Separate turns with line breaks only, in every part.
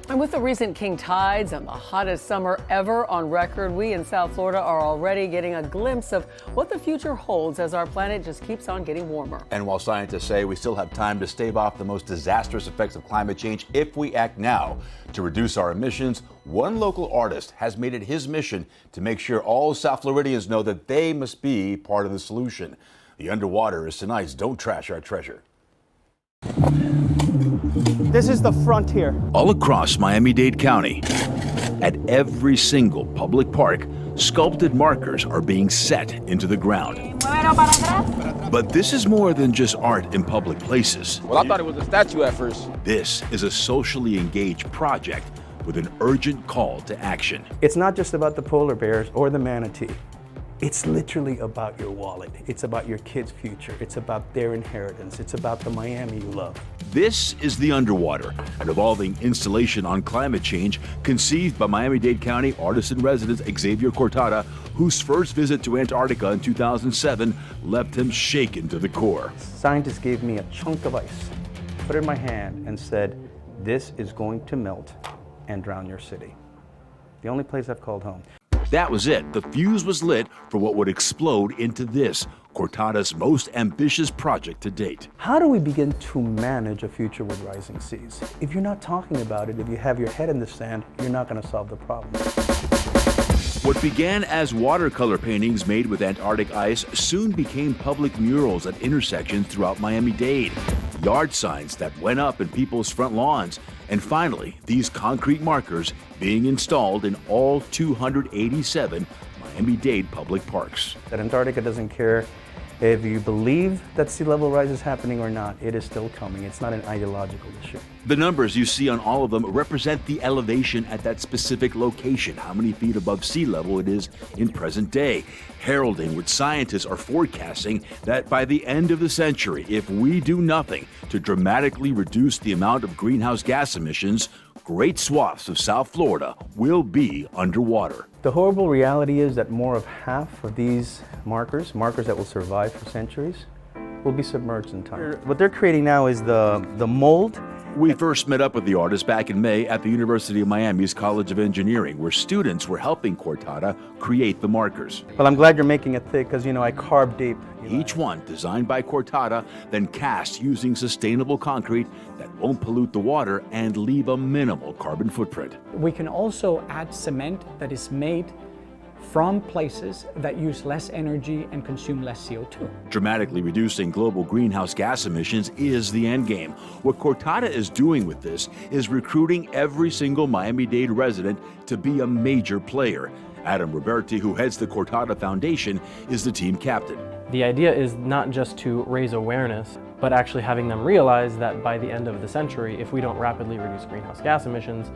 And with the recent king tides and the hottest summer ever on record, we in South Florida are already getting a glimpse of what the future holds as our planet just keeps on getting warmer.
And while scientists say we still have time to stave off the most disastrous effects of climate change if we act now to reduce our emissions, one local artist has made it his mission to make sure all South Floridians know that they must be part of the solution. The Underwater is tonight's Don't Trash Our Treasure.
This is the frontier.
All across Miami-Dade County, at every single public park, sculpted markers are being set into the ground. But this is more than just art in public places.
Well, I thought it was a statue at first.
This is a socially engaged project with an urgent call to action.
It's not just about the polar bears or the manatee. It's literally about your wallet. It's about your kids' future. It's about their inheritance. It's about the Miami you love.
This is The Underwater, an evolving installation on climate change conceived by Miami-Dade County artist-in-residence Xavier Cortada, whose first visit to Antarctica in 2007 left him shaken to the core.
Scientists gave me a chunk of ice, put it in my hand, and said, "This is going to melt and drown your city." The only place I've called home.
That was it. The fuse was lit for what would explode into this, Cortada's most ambitious project to date.
How do we begin to manage a future with rising seas? If you're not talking about it, if you have your head in the sand, you're not going to solve the problem.
What began as watercolor paintings made with Antarctic ice soon became public murals at intersections throughout Miami-Dade, yard signs that went up in people's front lawns, and finally, these concrete markers being installed in all 287 Miami-Dade public parks.
That Antarctica doesn't care if you believe that sea level rise is happening or not. It is still coming. It's not an ideological issue.
The numbers you see on all of them represent the elevation at that specific location, how many feet above sea level it is in present day, heralding what scientists are forecasting that by the end of the century, if we do nothing to dramatically reduce the amount of greenhouse gas emissions, great swaths of South Florida will be underwater.
The horrible reality is that more of half of these markers that will survive for centuries, will be submerged in time. What they're creating now is the mold.
We first met up with the artist back in May at the University of Miami's College of Engineering, where students were helping Cortada create the markers.
Well, I'm glad you're making it thick because, I carve deep.
Each one designed by Cortada, then cast using sustainable concrete that won't pollute the water and leave a minimal carbon footprint.
We can also add cement that is made from places that use less energy and consume less CO2.
Dramatically reducing global greenhouse gas emissions is the end game. What Cortada is doing with this is recruiting every single Miami-Dade resident to be a major player. Adam Roberti, who heads the Cortada Foundation, is the team captain.
The idea is not just to raise awareness, but actually having them realize that by the end of the century, if we don't rapidly reduce greenhouse gas emissions,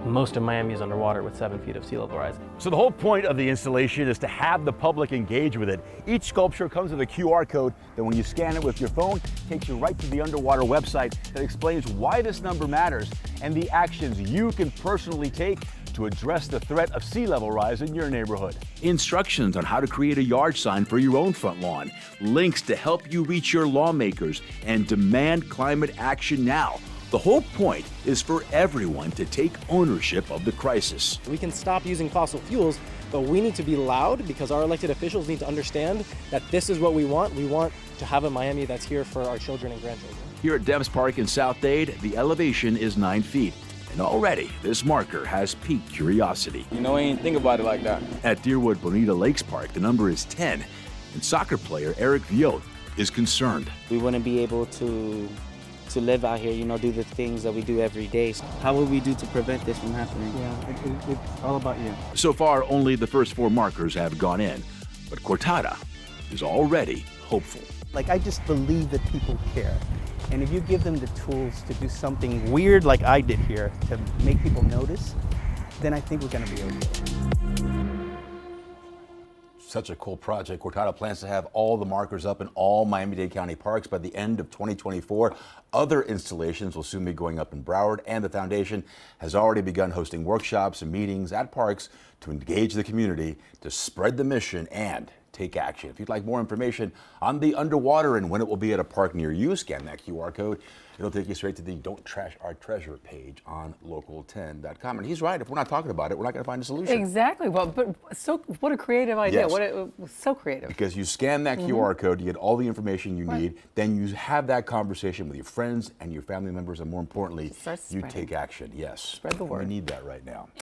most of Miami is underwater with 7 feet of sea level rise.
So the whole point of the installation is to have the public engage with it. Each sculpture comes with a QR code that when you scan it with your phone, takes you right to the Underwater website that explains why this number matters and the actions you can personally take to address the threat of sea level rise in your neighborhood.
Instructions on how to create a yard sign for your own front lawn, links to help you reach your lawmakers, and demand climate action now. The whole point is for everyone to take ownership of the crisis.
We can stop using fossil fuels, but we need to be loud because our elected officials need to understand that this is what we want. We want to have a Miami that's here for our children and grandchildren.
Here at Debs Park in South Dade, the elevation is 9 feet. And already, this marker has piqued curiosity.
I ain't think about it like that.
At Deerwood Bonita Lakes Park, the number is 10, and soccer player Eric Viot is concerned.
We wouldn't be able to live out here, do the things that we do every day. How would we do to prevent this from happening?
Yeah, it's all about you.
So far, only the first 4 markers have gone in, but Cortada is already hopeful.
I just believe that people care. And if you give them the tools to do something weird like I did here, to make people notice, then I think we're going to be okay.
Such a cool project. Cortada plans to have all the markers up in all Miami-Dade County parks by the end of 2024. Other installations will soon be going up in Broward, and the foundation has already begun hosting workshops and meetings at parks to engage the community, to spread the mission and take action. If you'd like more information on the underwater and when it will be at a park near you, scan that QR code. It'll take you straight to the Don't Trash Our Treasure page on local10.com. And he's right. If we're not talking about it, we're not going to find a solution.
Exactly. Well, but so what a creative idea.
Yes.
It was so creative.
Because you scan that QR code, you get all the information you need, then you have that conversation with your friends and your family members, and more importantly,
Start
you
spreading.
take action. Yes.
Spread the word.
We need that right now.